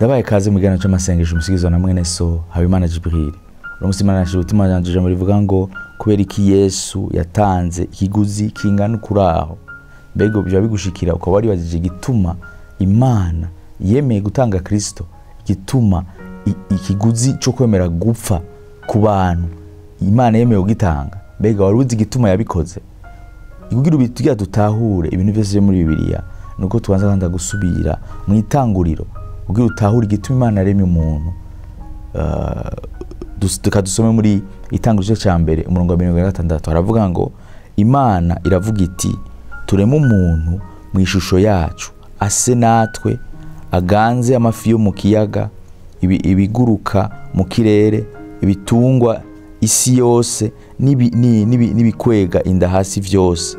Ndabaye kaze mu kiganiro cy'amasengesho umusigizo na mwene so Habimana Djibril. Umusima nashije utima yanje muri vuga ngo kubera iki Yesu yatanze ikiguzi kingana ukuraho. Mbego byo bigushikira ukaba wari bazije gituma Imana yemeye gutanga Kristo, gituma ikiguzi cyo kwemera gupfa ku bantu Imana yemeye gutanga. Mbega wari uzi gituma yabikoze. Ikugira ubitugira dutahure ibintu byose muri Bibiliya nuko tubanza kandi gusubira mu itanguriro ugira utahure igituma Imana yaremye umuntu. Dusome muri itanguriro cya mbere umurongo wa 26 haravuga ngo Imana iravuga iti tureme umuntu mu ishusho yacu ase natwe aganze amafi yo mu kiyaga ibiguruka mu kirere ibitungwa isi yose nibikwega inda hasi vyose.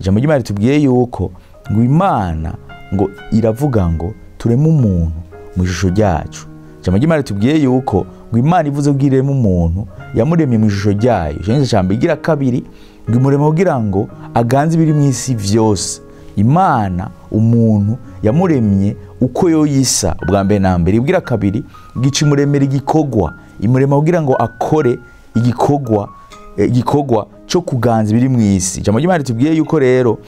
Ijambo ry'Imana tubwiye yuko ngo Imana ngo iravuga ngo tureme umuntu mu ishusho ryacu. Ijambo ry'Imana tubwiye yuko ngo Imana ivuze ubwireme umuntu yamuremye mu ishusho ryayo. Ijambo cyambe igira kabiri ngo imureme kugira ngo aganze biri mu isi vyose. Imana umuntu yamuremye uko yo yisa ubwa mbere na mbere. Igira kabiri gici muremera igikogwa imurema kugira ngo akore igikogwa cyo kuganza biri mu isi. Ijambo ry'Imana tubwiye yuko rero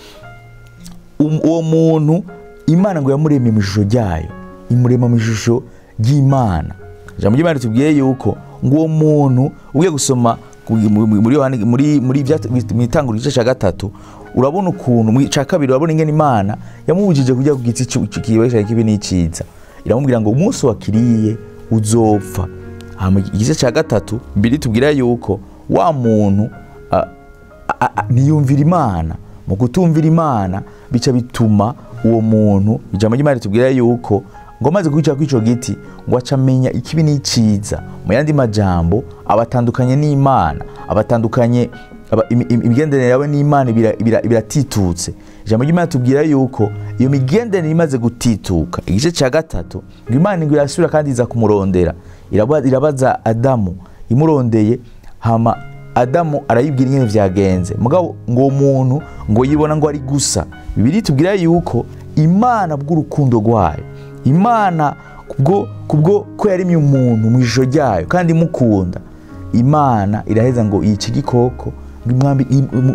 uwo muntu Imana ngo yamuremye mu ishusho ryayo, imurema mu ishusho ry'Imana. Ijambo ry'Imana tubwiye yuko ngo uwo muntu ugiye gusoma muri itanguriro cya gatatu urabona ukuntu mu cya kabiri urabona ingene Imana yamubujije kujya ku giti cy'ikibesha kibi n'iciza. Iramubwira ngo umunsi wakiriye uzopfa. Hama igice cya gatatu mbiri tubwira yuko wa muntu niyumvira Imana. Mu kutumvira Imana bica bituma uwo muntu ijambo ry'Imana tubwira yuko ngo maze kwica kwico giti ngo acamenya ikibi n'iciza. Mu yandi majambo abatandukanye n'Imana, abatandukanye imigenderanire yawe n'Imana biratitutse. Ijambo ry'Imana tubwira yuko iyo migenderanire imaze gutituka igice cya gatatu ngo Imana ngo irasubira kandi iza kumurondera. Irabaza Adamu imurondeye, hama Adamu arayibwira ingene vyagenze. Mugabo ngo umuntu ngo yibona ngo ari gusa. Bibiri tubwira yuko Imana bw'urukundo rwayo, Imana kubwo ko yarimye umuntu mu ijisho ryayo kandi imukunda, Imana iraheza ngo yica igikoko ngimwambi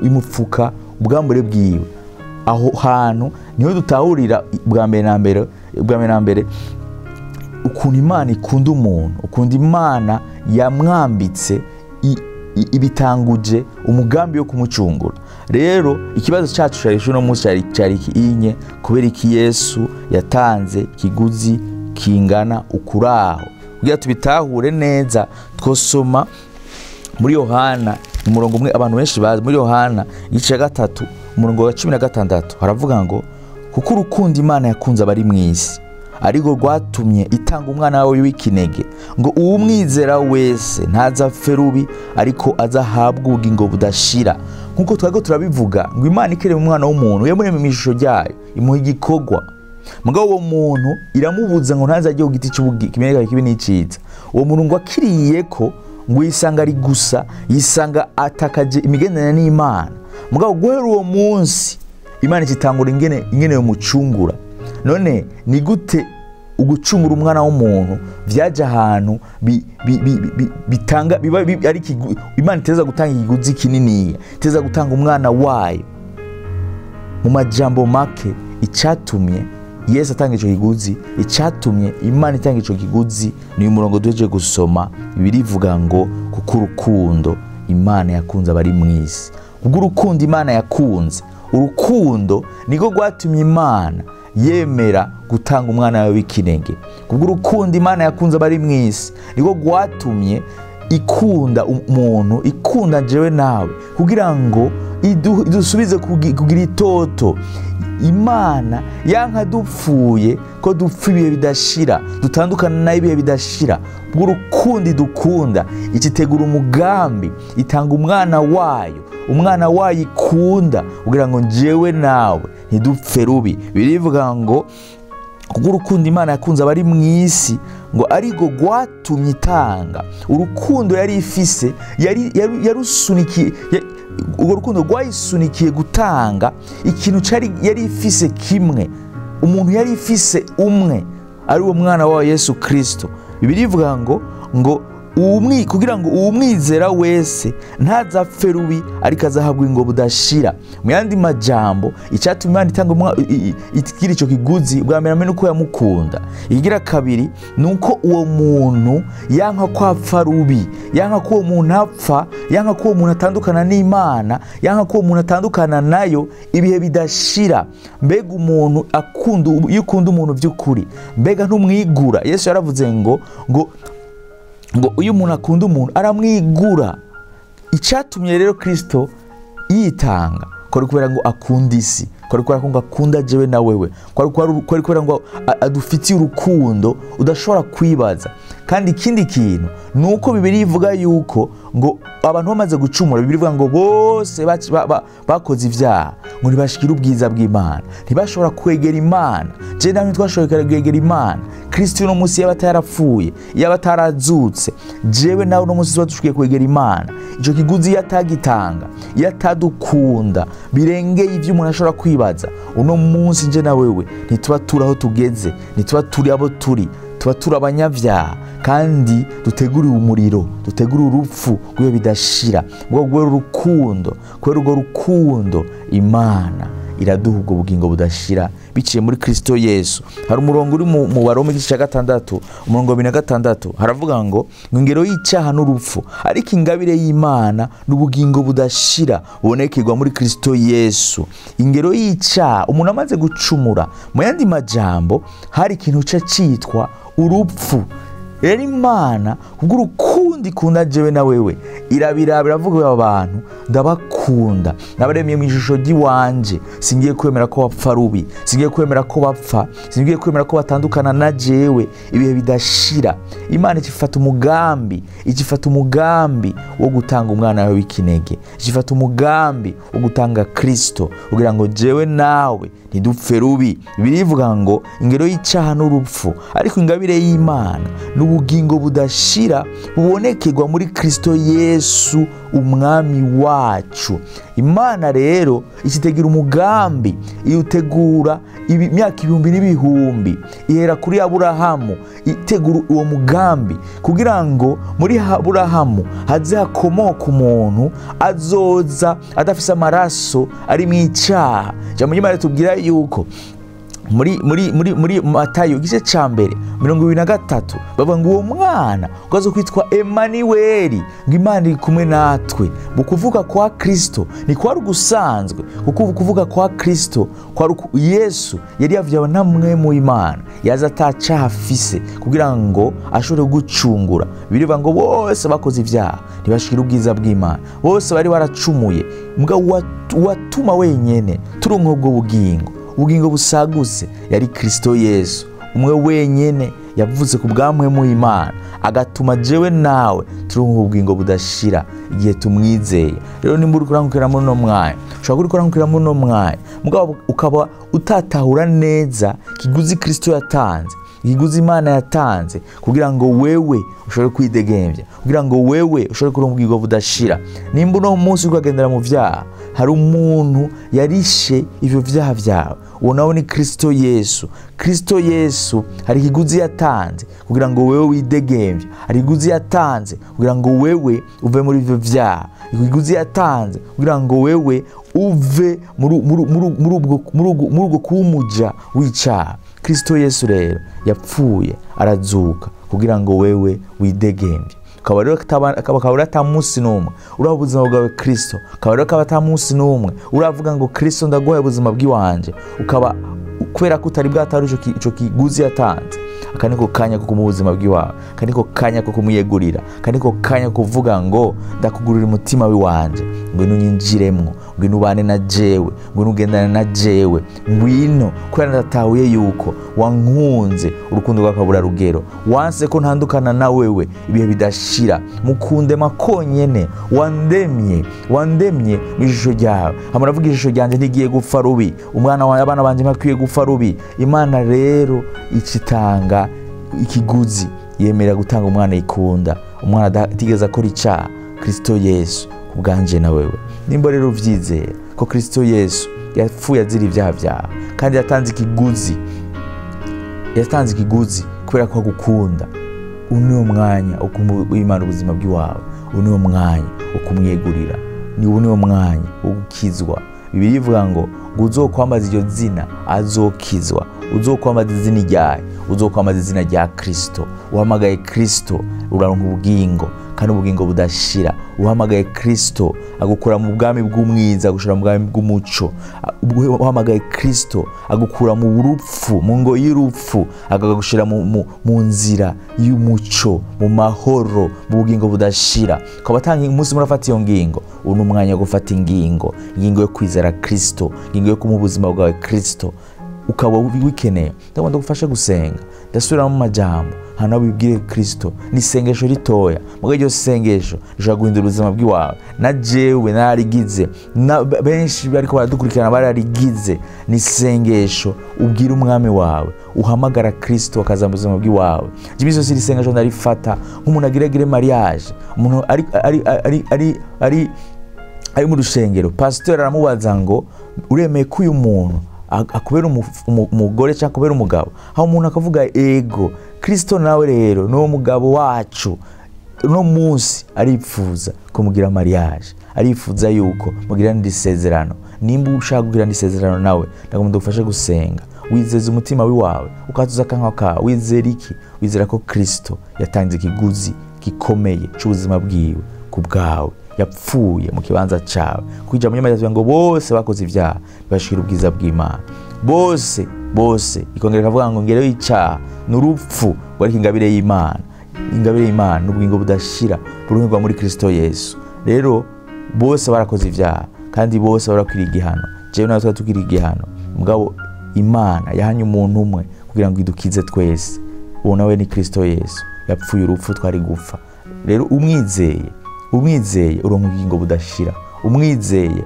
imupfuka ubwambure bwiwe. Aho hantu niho dutahurira bwa mbere na mbere ukuntu Imana ikunda umuntu, ukuntu Imana yamwambitse ibitanguje umugambi wo kumucungura. Rero ikibazo cyacu cyarisho no munsi cyari kinye kubera iki Yesu yatanze ikiguzi kingana ukuraho. Kugira tubitahure neza twosoma muri Yohana umurongo umwe abantu benshi bazi muri Yohana igice gatatu umurongo wa 16 haravuga ngo kuko urukundo Imana yakunze abari mu isi ariko rwatumye itanga umwana wawe w'ikinege ngo uwumwizera wese ntazapfe rubi ariko azahabwa ubugingo budashira. Nkuko twago turabivuga ngo Imana ikereye umwana w'umuntu yamuremye mu ishusho ryayo imuha igikogwa. Mugabo uwo muntu iramubuza ngo ntazajye ku giti cy'ubugingo kibi n'iciza. Uwo muntu ngo akiriye ko ngo yisanga ari gusa, yisanga atakaje imigenderanire n'Imana. Mugabo guhera uwo munsi Imana ikitangura ingene yo mucungura. None ni gute ugucungura umwana w'umuntu vyaje ahantu bitanga ari Imana iteza gutanga ikiguzi kinini, iteza gutanga umwana wayo. Mu majambo make icatumye Yesu atanga ico kiguzi, icatumye Imana itanga ico kiguzi ni umurongo duheje gusoma. Birivuga ngo kuko urukundo Imana yakunze abari mu isi. Ubwo urukundo Imana yakunze, urukundo niko rwatumye Imana yemera gutanga umwana wawe w'ikinege. Kubwo urukundo Imana yakunze abari mu isi niko rwatumye ikunda umuntu, ikunda jewe nawe kugira ngo idusubize kugira itoto. Imana yanka dupfuye ko dupfa ibihe bidashira, dutandukana na ibihe bidashira. Ubwo urukundo idukunda ikitegura umugambi itanga umwana wayo ikunda kugira ngo jewe nawe ntidupfe rubi. Birivuga ngo kuko urukundo Imana yakunze abari mu isi ngo ariko rwatumye itanga. Urukundo yari ifise yarusunikiye, urwo rukundo rwayisunikiye gutanga ikintu yari ifise kimwe. Umuntu yari ifise umwe ari uwo mwana wa Yesu Kristo. Bibiliya ivuga ngo kugira ngo uwumwizera wese ntazapfe rubi ariko azahabwa ingo budashira. Mu yandi majambo, icyatuma Imana itanga igira icyo kiguzi bwa mbere nuko yamukunda. Igira kabiri nuko uwo muntu yanka ko apfa rubi, yanka ko uwo muntu apfa, yanka ko uwo muntu atandukana n'Imana, yanka ko uwo muntu atandukana nayo ibihe bidashira. Mbega umuntu akunda, iyo ukunda umuntu by'ukuri, mbega ntumwigura. Yesu yaravuze ngo uyu muntu akunda umuntu aramwigura. Icyatumye rero Kristo yitanga kwari kubera ngo akunda isi, kwari kubera ngo akunda jewe na wewe, kwari kubera ngo adufitiye urukundo udashobora kwibaza. Kandi ikindi kintu nuko Bibiliya ivuga yuko ngo abantu bamaze gucumura, Bibiliya ivuga ngo bose bakoze ivyaha ngo ntibashikira ubwiza bw'Imana, ntibashobora kwegera Imana. Je namwe twashoboye kwegera Imana. Kristo no musi yabatarapfuye, yabatarazutse, jewe nawe no musi twadushikiye kwegera Imana. Ico kiguzi yatagitanga, yatadukunda birengeye ivyo umuntu ashobora kwibaza. Uno munsi nje na wewe ntituba turaho tugeze, ntituba turi abo turi, tuba turi abanyavyaha, kandi duteguriwe umuriro, duteguriwe urupfu rw'iyo bidashira. Ubwo rukundo, kubera urwo rukundo Imana iraduha ubwo bugingo budashira biciye muri Kristo Yesu. Hari umurongo uri mu Baroma igice cya 6 umurongo wa 26 haravuga ngo ingero y'icyaha n'urupfu, ariko ingabire y'Imana n'ubugingo budashira bubonekerwa muri Kristo Yesu. Ingero y'icyaha, umuntu amaze gucumura, mu yandi majambo hari ikintu cyitwa urupfu. Rero Imana kubw'urukundo ikunda jewe na wewe irabirabira avuga abantu ndabakunda, nabaremye mu ishusho ry'iwanje, singiye kwemera ko bapfa rubi, singiye kwemera ko bapfa, singiye kwemera ko batandukana na jewe ibihe bidashira. Imana ifata umugambi wo gutanga umwana wawe w'ikinege, ifata umugambi wo gutanga Kristo kugira ngo jewe nawe ntidupfe rubi. Bibiliya ivuga ngo ingero y'icyaha n'urupfu, ariko ingabire y'Imana n'ubugingo budashira bubonekerwa muri Kristo Yesu umwami wacu. Imana rero ikitegura umugambi, iutegura imyaka ibihumbi n'ibihumbi, ihera kuri Aburahamu itegura uwo mugambi kugira ngo muri Aburahamu haze hakomoka umuntu azoza adafise amaraso ari mu icyaha. Jambo ry'Imana tubwira yuko muri Matayo igice cya mbere 23 bavuga ngo uwo mwana ugazo kwitwa Emanueli, ngo Imana iri kumwe natwe. Bukuvuga kwa Kristo ni kwari gusanzwe, kuko kuvuga kwa Kristo kwa Yesu yari yavyawe namwe mu Imana, yaza atacaha afise kugira ngo ashobore gucungura. Birivuga ngo bose bakoze ivyaha ntibashikira ubwiza bw'Imana, bose bari baracumuye, mbwa watuma wenyene turonka ubwo ubugingo busagutse yari Kristo Yesu, umwe wenyene yavuze ku bwamwe mu Imana, agatuma jewe nawe turonka ubugingo budashira igihe tumwizeye. Rero nimba uri kurangukira muri no mwanya, ushobora kurangukira muri no mwanya mugabo ukaba utatahura neza kiguzi Kristo yatanze, ikiguzi Imana yatanze kugira ngo wewe ushobore kwidegembya, kugira ngo wewe ushobore kuronka ubugingo budashira. Nimba uno munsi ukagendera mu vyaha, hari umuntu yarishe ivyo vyaha vyawe, uwo nawe ni Kristo Yesu. Kristo Yesu hari ikiguzi yatanze kugira ngo wewe widegembye, hari ikiguzi yatanze kugira ngo wewe uve muri ivyo vyaha, ikiguzi yatanze kugira ngo wewe uve muri ubwo kumuja w'icyaha. Kristo Yesu rero yapfuye arazuka kugira ngo wewe widegembye. Ukaba rero atamunsi n'umwe uraha ubuzima bwawe Kristo, ukaba rero atamunsi n'umwe uravuga ngo Kristo ndaguhaye ubuzima bw'iwanje, ukaba kubera ko utari bwatari ico kiguzi yatanze. Akaniko kanya ko mu buzima bw'iwawe, akaniko kanya ko kumuyegurira, akaniko kanya kuvuga ngo ndakugurira umutima w'iwanje, ngwino unyinjiremwo, ngwino ubane na jewe, ngwino ugendane na jewe, ngwino kubera ndatahuye yuko wankunze urukundo rwakabura rugero, wanse ko ntandukana na wewe ibihe bidashira, mukunde makonyene, wandemye mu ijisho ryawe. Hamuravuga ijisho ryanje ntigiye gupfa rubi, umwana wawe abana banje makwiye gupfa rubi. Imana rero ikitanga ikiguzi, yemera gutanga umwana ikunda, umwana atigeze akora icyaha, Kristo Yesu kubwanje na wewe. Nimba rero uvyizera ko Kristo Yesu yapfuye azira ivyaha vyawe kandi yatanze ikiguzi, yatanze ikiguzi kubera ko agukunda. Uniwo mwanya ukumwimana ubuzima bw'iwawe, uniwo mwanya ukumwegurira, uniwo mwanya ugukizwa. Bibiliya ivuga ngo uzokwambaza iryo zina azokizwa, uzokwambaza izina ryawe, uzokwambaza izina rya Kristo. Uhamagaye Kristo uraronka ubugingo, kandi ubugingo budashira. Uhamagaye Kristo agukura mu bwami bw'umwiza agushira mu bwami bw'umuco. Uhamagaye Kristo agukura mu burupfu, mu ngo y'urupfu akagushira mu nzira y'umuco, mu mahoro, mu bugingo budashira. Ukaba tangi umunsi murafata iyo ngingo, uno mwanya wo gufata ingingo yo kwizera Kristo, ingingo yo kumuha ubuzima bwawe Kristo. Ukaba wikeneye ndabona ndagufasha gusenga, ndasubira mu majambo hana wibwire Kristo. Ni sengesho ritoya, muga iryo sengesho rishobora guhindura ubuzima bw'iwawe. Na jewe narigize, benshi bariko baradukurikirana bararigize. Ni sengesho ubwira umwami wawe, uhamagara Kristo akaza mu buzima bw'iwawe. Jimizo siri sengesho ndarifata nk'umuntu agiregire mariage, umuntu ari mu rushengero, pastor aramubaza ngo uremeye ko uyu muntu akubera umugore cyangwa akubera umugabo? Aho umuntu akavuga ego. Kristo nawe rero no mugabo wacu no munsi aripfuza kumugira mariage, arifuza yuko mugirana isezerano. Nimba ushaka kugirana isezerano nawe, ndagomba ndagufashe gusenga. Wizeze umutima wawe, ukatuza kanka ka wizera iki? Wizera ko Kristo yatanze ikiguzi gikomeye cy'ubuzima bwiwe ku bwawe, yapfuye mu kibanza cyawe. Kwija mu nyama ngo bose bakoze ibyaha bashira ubwiza bw'Imana. Bose ikongera kavuga ngo ngere y'icyaha n'urupfu wari ingabire y'Imana. Ingabire y'Imana n'ubugingo budashira burungwa muri Kristo Yesu. Rero bose barakoze ibyaha kandi bose barakwiriye igihano. Jewe nawe twatugira igihano, mugabo Imana yahanye umuntu umwe kugira ngo idukize twese. Uwo nawe ni Kristo Yesu, yapfuye urupfu twari gupfa. Rero umwizeye uronka ubugingo budashira. Umwizeye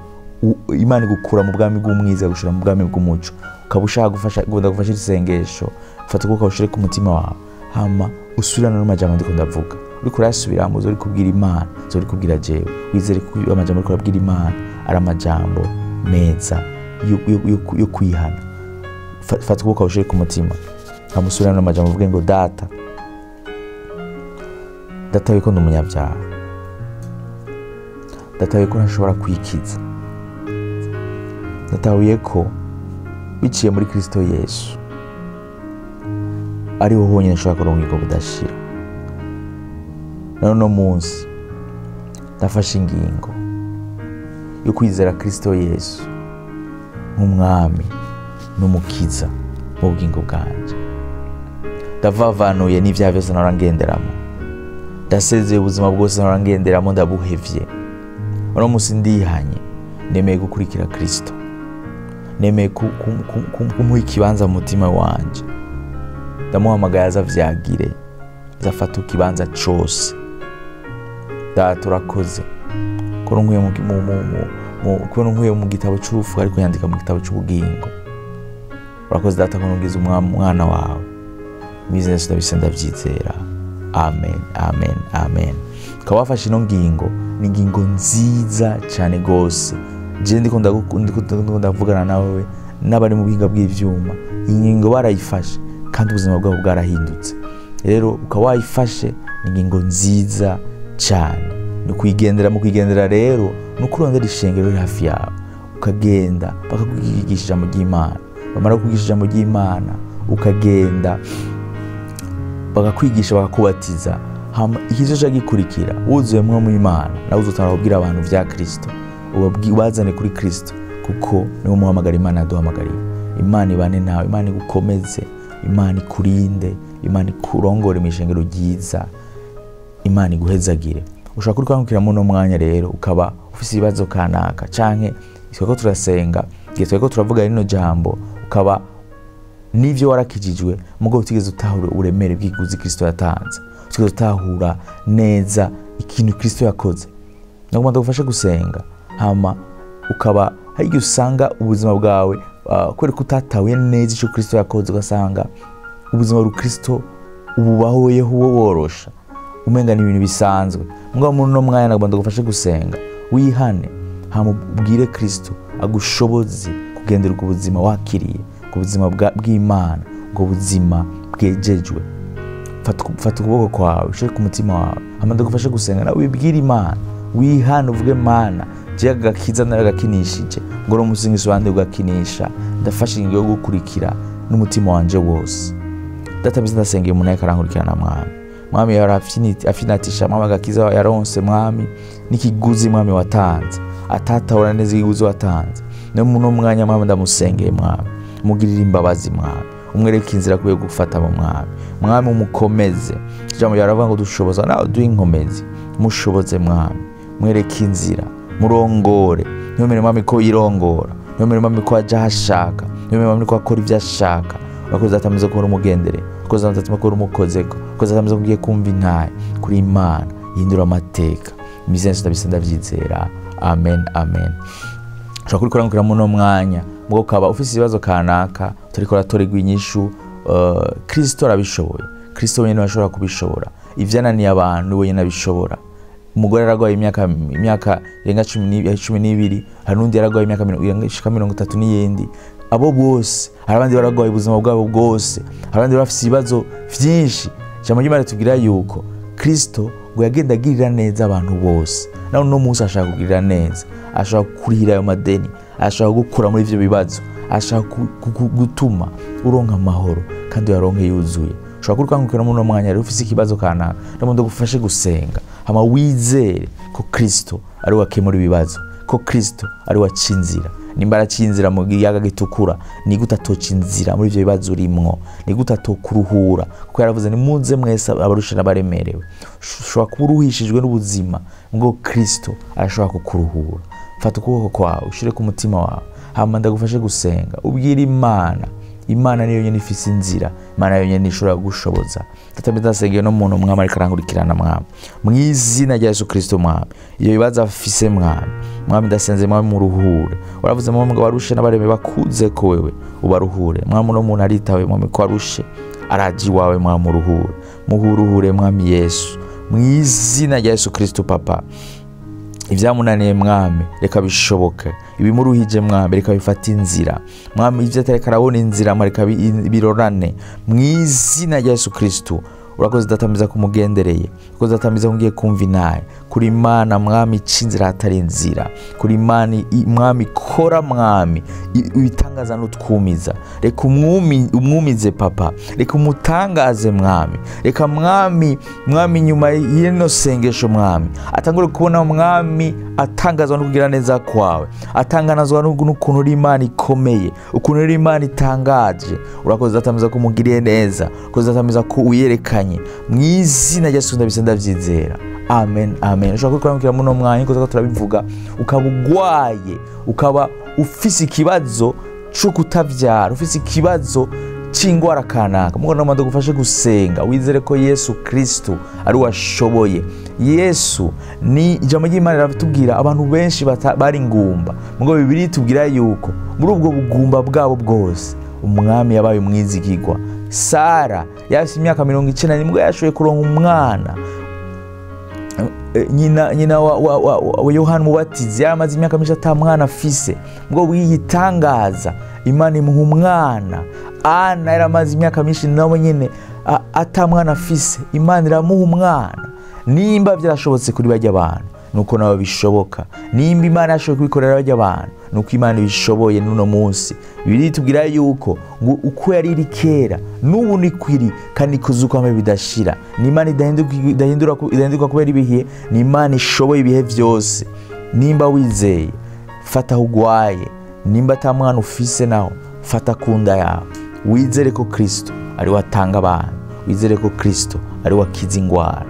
Imana igukura mu bwami bw'umwiza gushira mu bwami bw'umuco. Ukaba ushaka gufasha isengesho, fata kuko ushire ku mutima wawe, hama usubirana n'amajambo ndiko ndavuga. Uri kurasubiramo, uri kubwira Imana, uri kubwira jewe. Wizere ko amajambo uri kubwira Imana ari amajambo meza yo kwihana. Fata kuko ushire ku mutima, hama usubirana n'amajambo uvuge ngo data wiko ndumunyabyaha, data wiko ntashobora kwikiza, data wiko biciye muri Kristo Yesu ariho honyine nshobora kuronka ubugingo budashira. None munsi ndafashe ingingo yo kwizera Kristo Yesu nk'umwami n'umukiza mu bugingo bwanje. Ndavavanuye n'ivyaha byose narangenderamo, ndasezeye ubuzima bwose narangenderamo, ndabuhevye. Uno munsi ndihanye, nemeye gukurikira Kristo, nemeye kumuha ikibanza mu mutima wanje. Ndamuhamagaye azavyagire, azafata ikibanza cose. Data urakoze ko nkuye mu gitabo cy'urupfu ariko yandika mu gitabo cy'ubugingo. Urakoze data ko nungize umwana wawe. Business ndabyizera. Amen. Kawafashe ino ngingo, ni ngingo nziza cyane gose. Je ndiko ndavugana nawe n'abari mu bihinga bw'ivyuma. Ingingo barayifashe kandi ubuzima bwabo bwarahindutse. Rero ukawayifashe ni ingingo nziza cyane. Ni kuyigendera mu kwigendera rero nukurondera ishengero riri hafi yawe, ukagenda bakakwigisha ijambo ry'Imana. Bamara kwigisha ijambo ry'Imana ukagenda bakakwigisha bakakubatiza. Ikizo cyagikurikira wuzuye mwo mu Imana, nawe uzotara kubwira abantu vya Kristo, ubazane kuri Kristo kuko niwe muhamagara Imana yaduhamagariye. Imana ibane nawe, Imana igukomeze, Imana ikurinde, Imana ikurongore mu ishengero ryiza, Imana iguhezagire. Ushaka kuri kwangukira mu no mwanya rero ukaba ufise ibibazo kanaka canke tweko turasenga, tweko turavuga rino jambo, ukaba nivyo warakijijwe mugo utigeze utahura uremere bw'ikiguzi Kristo yatanze, utigeze utahura neza ikintu Kristo yakoze. Nagomba ndagufasha gusenga, hama ukaba hari usanga ubuzima bwawe kwere kutatawe neza ico Kristo yakoze, ugasanga ubuzima bwa Kristo ububahoyeho worosha umenga ni ibintu bisanzwe. Mugabo muri no mwanya nagomba ndagufasha gusenga, wihane, hama ubwire Kristo agushoboze kugendera ubuzima wakiriye, ku buzima bw'Imana, ubwo buzima bwejejwe. Fata ukuboko kwawe ushire ku mutima wawe, hama ndagufashe gusenga nawe wibwire Imana, wihana uvuge Mana je agakiza naragakinishije ngo no musingizo wande ugakinisha, ndafashe ingingo yo gukurikira n'umutima wanje wose. Data bizinda sengeye umuntu akarankurikirana mwami yara afinatisha mwami agakiza yaronse mwami n'ikiguzi mwami watanze atatahura neza ikiguzi watanze no muno mwanya mwami ndamusengeye mwami mugirira imbabazi mwami umwereke inzira kuye gufata mu mwami umukomeze jambo yaravuga ngo dushoboza nawe duhe inkomezi mushoboze mwami mwereke inzira murongore niyo mwami ko irongora niyo mwami ko aja hashaka niyo mwami ko akora ivyo ashaka bakoze atamize ko umugendere koza ndatuma ko umukozeko koza atamize kugiye kumva intaye kuri Imana yindura amateka imizenso ndabisenda vyizera amen amen. Ushobora kurikora muno mwanya mugo kaba ufise ibibazo kanaka turiko ratorerwa inyishu Kristo arabishoboye. Kristo wenyine ashobora kubishobora. Ivyananiye abantu wenyine abishobora. Umugore aragwaye imyaka irenga 12 hanundi aragwaye imyaka 30 n'iyindi. Abo bose harabandi baragwaye ubuzima bwabo bwose, harabandi bafise ibibazo vyinshi. Jambo ry'Imana tubwira yuko Kristo ngo yagenda agirira neza abantu bose. Naho no Musa ashaka kugirira neza, ashaka kurihira ayo madeni, ashaka gukura muri ivyo bibazo, ashaka gutuma uronka amahoro kandi yaronke yuzuye. Ushobora kurikangukira muno mwanya rero ufise ikibazo kanaka ndamundo gufashe gusenga, hama wizere ko Kristo ari wakemura ibibazo, ko Kristo ari wacinzira. Nimbara cinzira mu giyaga gitukura ni gutatoca inzira muri ivyo bibazo urimwo, ni gutatokuruhura kuko yaravuze ni muze mwese abarusha n'abaremerewe. Ushobora kuba uruhishijwe n'ubuzima ngo Kristo arashobora kukuruhura. Fata ukuboko kwawe ushire ku mutima wawe, hama ndagufashe gusenga ubwira Imana niyo nyene ifise inzira, Imana niyo nyene ishobora gushoboza. Tatamidasengeye no muntu mwama ariko arankurikirana mwama mw'izina rya Yesu Kristo mwama iyo bibaza afise mwama ndasenze mwama muruhure. Waravuze mwama ngo barushe n'abareme bakuze ko wewe ubaruhure. Mwama no muntu aritawe mwama ko arushe araji wawe mwama muruhure, muhuruhure mwama Yesu mw'izina rya Yesu Kristo papa. Ivyamunaniye mwami reka bishoboke, ibimuruhije mwami reka bifata inzira mwami, ivyo atareka arabona inzira reka birorane mw'izina rya Yesu Kristo. Urakoze datamiza kumugendereye, urakoze datamiza ngiye kumva inaye kuri Imana mwami cinzira hatari inzira, kuri Imana mwami kora mwami ibitangaza n'utwumiza. Reka umwumize papa, reka umutangaze mwami, reka mwami nyuma y'ino sengesho mwami atangure kubona mwami atangazwa no kugira neza kwawe, atanganazwa n'ukuntu uri Imana ikomeye, ukuntu uri Imana itangaje. Urakoze datamiza kumugiriye neza, urakoze datamiza ko uyerekanye mw'izina rya Yesu ndabisenda vyizera amen amen. Ushobora kurikora muno mwanya ko turabivuga ukaba ugwaye, ukaba ufise ikibazo cyo kutavyara, ufise ikibazo c'ingwara kanaka, mugo namando gufashe gusenga wizere ko Yesu Kristo ari washoboye. Yesu ni ijambo ry'Imana riratubwira abantu benshi bari ngumba, mugo Bibiliya itubwira yuko muri ubwo bugumba bwabo bwose umwami yabaye umwizigirwa. Sara yafise imyaka 90 nibwo yashoboye kuronka umwana. Nyina wa Yohana Mubatizi yamaze imyaka myinshi atamwana afise, ngo wiyitangaza Imana imuha umwana. Ana yaramaze imyaka myinshi nawe nyene atamwana afise, Imana iramuha umwana. Nimba byarashobotse kuri bajya abantu nuko nawe bishoboka, nimba Imana yashoboye kubikorera bajya abantu nuko Imana bishoboye n'uno munsi. Bibiri tubwira yuko ngo uko yari iri kera n'ubu ni kwiri kandi kuzuka ame bidashira. Ni Imana idahindura kubera ibihe, ni Imana ishoboye ibihe byose. Nimba wizeye fata ugwaye, nimba atamwana ufise naho fata kunda yawe, wizere ko Kristo ari watanga abantu, wizere ko Kristo ari wakiza ingwara.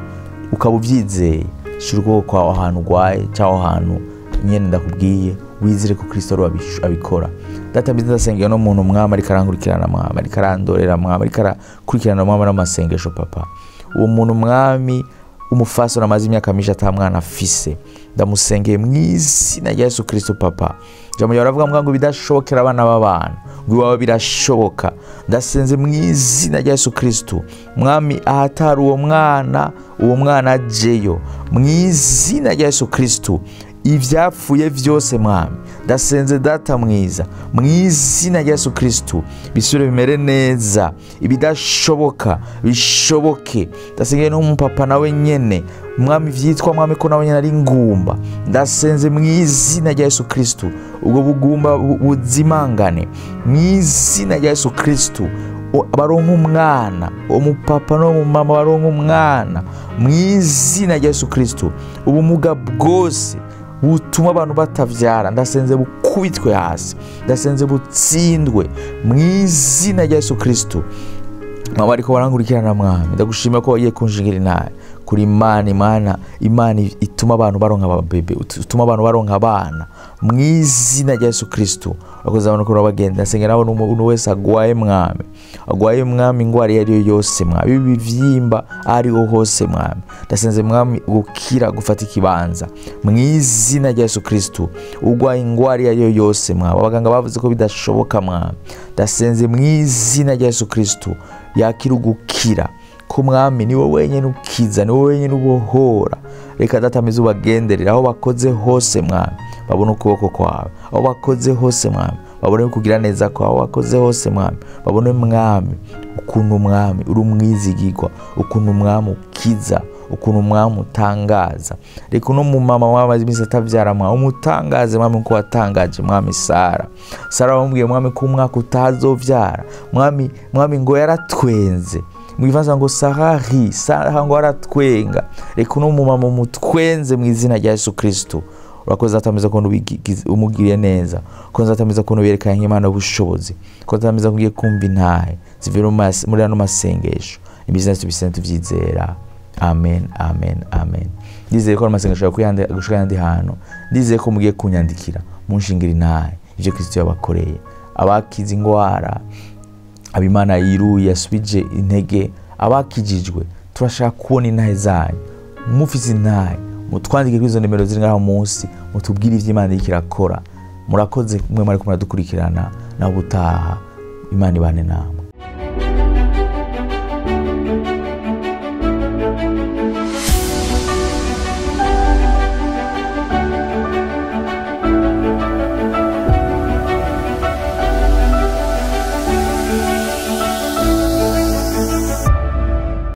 Ukaba uvyizeye shira ukuboko kwawe ahantu ugwaye cyangwa ahantu nyene ndakubwiye, wizere ko Kristo ari abikora. Data mbiza ndasengeye no muntu mwama ariko arankurikirana mwama ariko arandorera mwama ariko arakurikirana mwama n'amasengesho papa. Uwo muntu mwami umufaso namaze imyaka myinshi atamwana afise, ndamusengeye mw'izina rya Yesu Kristo papa. Jambo yaravuga ngo bidashobokera abana b'abantu ngo iwawe birashoboka. Ndasenze mw'izina rya Yesu Kristo mwami ahatari uwo mwana ajeyo mw'izina rya Yesu Kristo. ivyapfuye vyose mwami ndasenze data mwiza mu izina rya Yesu Kristo bisubire bimere neza, ibidashoboka bishoboke. Ndasengeye no mu papa nawe nyene mwami vyitwa mwami ko nawe nyene ari ngumba, ndasenze mu izina rya Yesu Kristo ubwo bugumba buzimangane mu izina rya Yesu Kristo. Baronka umwana, umupapa no mu mama baronka umwana mu izina rya Yesu Kristo. Ubumuga bwose butuma abantu batavyara ndasenze bukubitwe hasi, ndasenze butsindwe mu izina rya Yesu Kristo. Mama ariko barangurikirana mwami, ndagushimira ko wagiye kunjingira inaye kuri Imana ituma abantu baronka ababebe, ituma abantu baronka abana mu izina rya Yesu Kristo. Akoze abantu ko bagenda sengera abo umuntu wese agwaye mwami ingwara yari yose mwami, bivyimba ariho hose mwami, ndasenze mwami gukira gufata ikibanza mu izina rya Yesu Kristo. Ugwaye ingwara yari yose mwami, abaganga bavuze ko bidashoboka mwami, ndasenze mu izina rya Yesu Kristo yakira gukira ko mwami ni wowe wenyene ukiza, ni wowe wenyene ubohora. Reka data mizu bagenderera aho bakoze hose mwami, babone ukuboko kwawe aho bakoze hose mwami, babone kugira neza kwawe aho bakoze hose mwami, babone mwami ukuntu mwami uri umwizigirwa, ukuntu mwami ukiza, ukuntu mwami utangaza. Reka uno mu mama wamaze iminsi atavyara mwami umutangaze mwami uko watangaje mwami Sara bamubwiye mwami ko umwaka utazovyara mwami ngo yaratwenze mwivanza ngo Sara ngo aratwenga. Reka uno mu mama umutwenze mu izina rya Yesu Kristo. Urakoze atameza ko umugiriye neza, koza atameza ko berekanye Imana ubushobozi, koza atameza ko ugiye kumva intahe zivira muri ano masengesho. Imizina tubisente tuvyizera. Amen. Ndizeye ko amasengesho yakuyande gushika yandi hano, ndizeye ko mugiye kunyandikira munshingira intahe ivyo Kristo yabakoreye, abakize ingwara, abimana yiruye yasubije intege, abakijijwe turashaka kubona intahe zanyu. Mufise intahe mutwandike kuri izo nimero ziri ngaho munsi, mutubwire ivy'Imana ikirakora. Murakoze mwe mwari kumuradukurikirana na ubutaha. Imana ibane namwe.